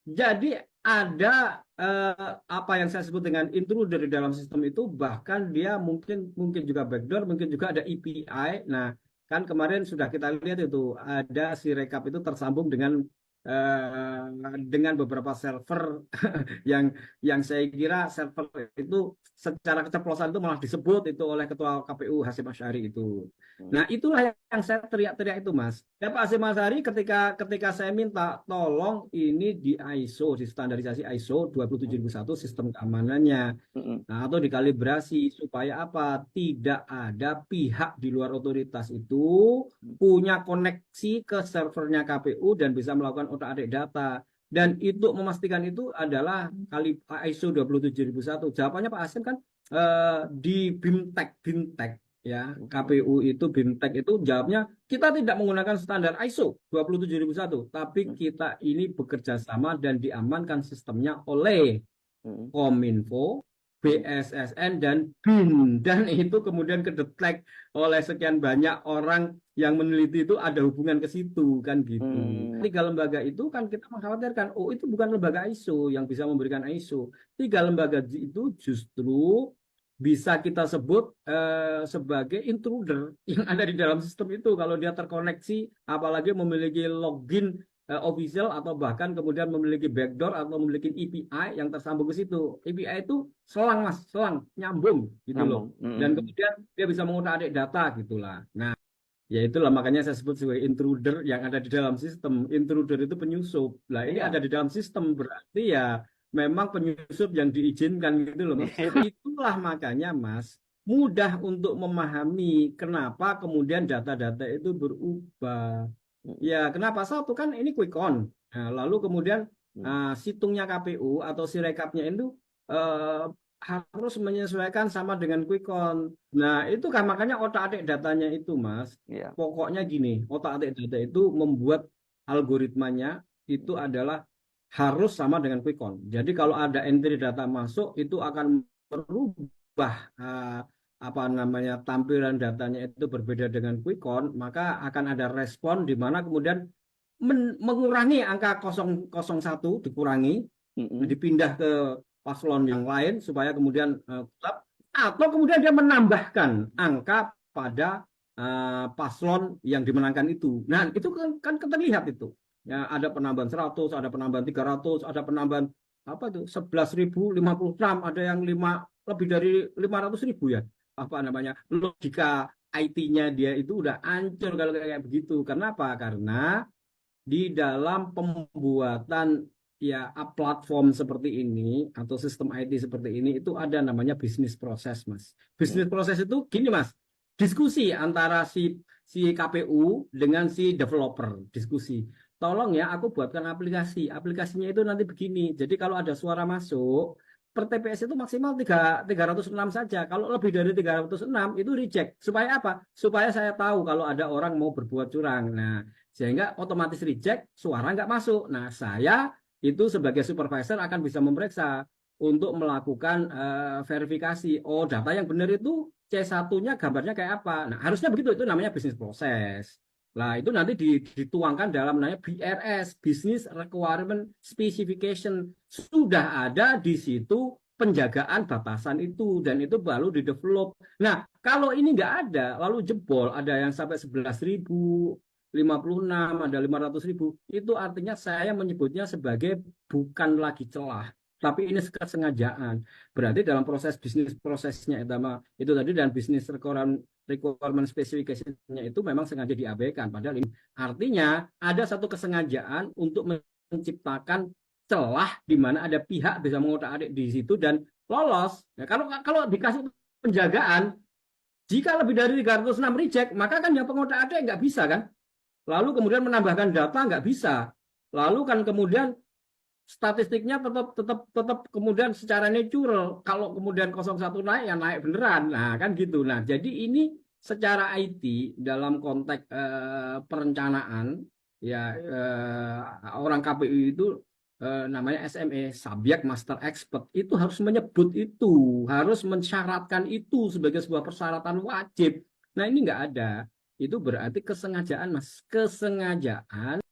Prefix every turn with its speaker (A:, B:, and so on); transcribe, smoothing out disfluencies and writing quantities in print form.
A: Jadi ada apa yang saya sebut dengan intruder di dalam sistem itu, bahkan dia mungkin mungkin juga backdoor, mungkin juga ada API. Nah, kan kemarin sudah kita lihat itu ada si rekap itu tersambung dengan beberapa server yang saya kira server itu secara keceplosan itu malah disebut itu oleh Ketua KPU Hasyim Asy'ari itu. Nah, itulah yang saya teriak-teriak itu, Mas. Ya, Pak Hasyim Asy'ari ketika saya minta tolong ini di ISO, di standarisasi ISO 27001 sistem keamanannya.
B: Mm-mm.
A: Nah, atau dikalibrasi supaya apa? Tidak ada pihak di luar otoritas itu punya koneksi ke servernya KPU dan bisa melakukan otak-atik data. Dan itu memastikan itu adalah kali ISO 27001. Jawabannya Pak Hasyim kan di BIMTEK ya, KPU itu BIMTEK itu jawabnya kita tidak menggunakan standar ISO 27001, tapi kita ini bekerja sama dan diamankan sistemnya oleh
B: Mm-mm.
A: Kominfo,
B: Mm-mm.
A: BSSN, dan BIN. Dan itu kemudian kedetek oleh sekian banyak orang yang meneliti itu ada hubungan ke situ, kan gitu.
B: Mm.
A: Tiga lembaga itu kan kita mengkhawatirkan, oh itu bukan lembaga ISO yang bisa memberikan ISO. Tiga lembaga itu justru bisa kita sebut sebagai intruder yang ada di dalam sistem itu kalau dia terkoneksi, apalagi memiliki login official atau bahkan kemudian memiliki backdoor atau memiliki API yang tersambung ke situ. API itu selang, Mas, selang, nyambung gitu loh.
B: Nyambung.
A: Dan
B: Mm-mm.
A: kemudian dia bisa mengutak-atik data gitulah. Nah, ya itulah makanya saya sebut sebagai intruder yang ada di dalam sistem. Intruder itu penyusup. Nah, ini ada
B: Iya.
A: di dalam sistem berarti ya memang penyusup yang diizinkan gitu loh, Mas. Itulah makanya, Mas, mudah untuk memahami kenapa kemudian data-data itu berubah.
B: Mm-mm.
A: Ya, kenapa? Satu kan ini quick count. Nah, lalu kemudian situngnya KPU atau sirekapnya itu eh, harus menyesuaikan sama dengan quick count. Nah, itu kan makanya otak-atik datanya itu, Mas.
B: Iya.
A: Pokoknya gini, otak-atik data itu membuat algoritmanya itu adalah harus sama dengan quick count. Jadi kalau ada entry data masuk itu akan merubah apa namanya tampilan datanya itu berbeda dengan quick count, maka akan ada respon di mana kemudian mengurangi angka 001 dikurangi,
B: Mm-mm.
A: dipindah ke paslon yang lain supaya kemudian tetap, atau kemudian dia menambahkan angka pada paslon yang dimenangkan itu. Nah, itu kan terlihat itu. Ya, ada penambahan 100, ada penambahan 300, ada penambahan apa itu 11.056, ada yang lebih dari 500.000 ya. Apa namanya? Logika IT-nya dia itu udah hancur kalau kayak begitu. Kenapa? Karena di dalam pembuatan ya platform seperti ini atau sistem IT seperti ini itu ada namanya bisnis proses, Mas. Bisnis
B: Mm.
A: proses itu gini, Mas. Diskusi antara si KPU dengan si developer, diskusi. Tolong ya, aku buatkan aplikasi. Aplikasinya itu nanti begini. Jadi kalau ada suara masuk, per TPS itu maksimal 306 saja. Kalau lebih dari 306 itu reject. Supaya apa? Supaya saya tahu kalau ada orang mau berbuat curang. Nah, sehingga otomatis reject, suara nggak masuk. Nah, saya itu sebagai supervisor akan bisa memeriksa untuk melakukan verifikasi. Oh, data yang benar itu C1-nya gambarnya kayak apa. Nah, harusnya begitu. Itu namanya bisnis proses. Nah, itu nanti dituangkan dalam namanya BRS, Business Requirement Specification. Sudah ada di situ penjagaan batasan itu, dan itu baru di-develop. Nah, kalau ini nggak ada, lalu jebol, ada yang sampai 11.000, 56, ada 500.000, itu artinya saya menyebutnya sebagai bukan lagi celah, tapi ini kesengajaan. Berarti dalam proses bisnis prosesnya itu tadi, dan bisnis requirement specification-nya itu memang sengaja diabaikan. Padahal ini artinya ada satu kesengajaan untuk menciptakan celah di mana ada pihak bisa mengotak-atik di situ dan lolos. Ya, kalau dikasih penjagaan, jika lebih dari 306 reject, maka kan yang pengotak-atik nggak bisa kan? Lalu kemudian menambahkan data nggak bisa. Lalu kan kemudian statistiknya tetap kemudian secara natural. Kalau kemudian 01 naik, ya naik beneran. Nah, kan gitu. Nah, jadi ini secara IT dalam konteks perencanaan ya, orang KPU itu namanya SME, Subject Master Expert, itu harus menyebut itu, harus mensyaratkan itu sebagai sebuah persyaratan wajib. Nah, ini nggak ada. Itu berarti kesengajaan, Mas. Kesengajaan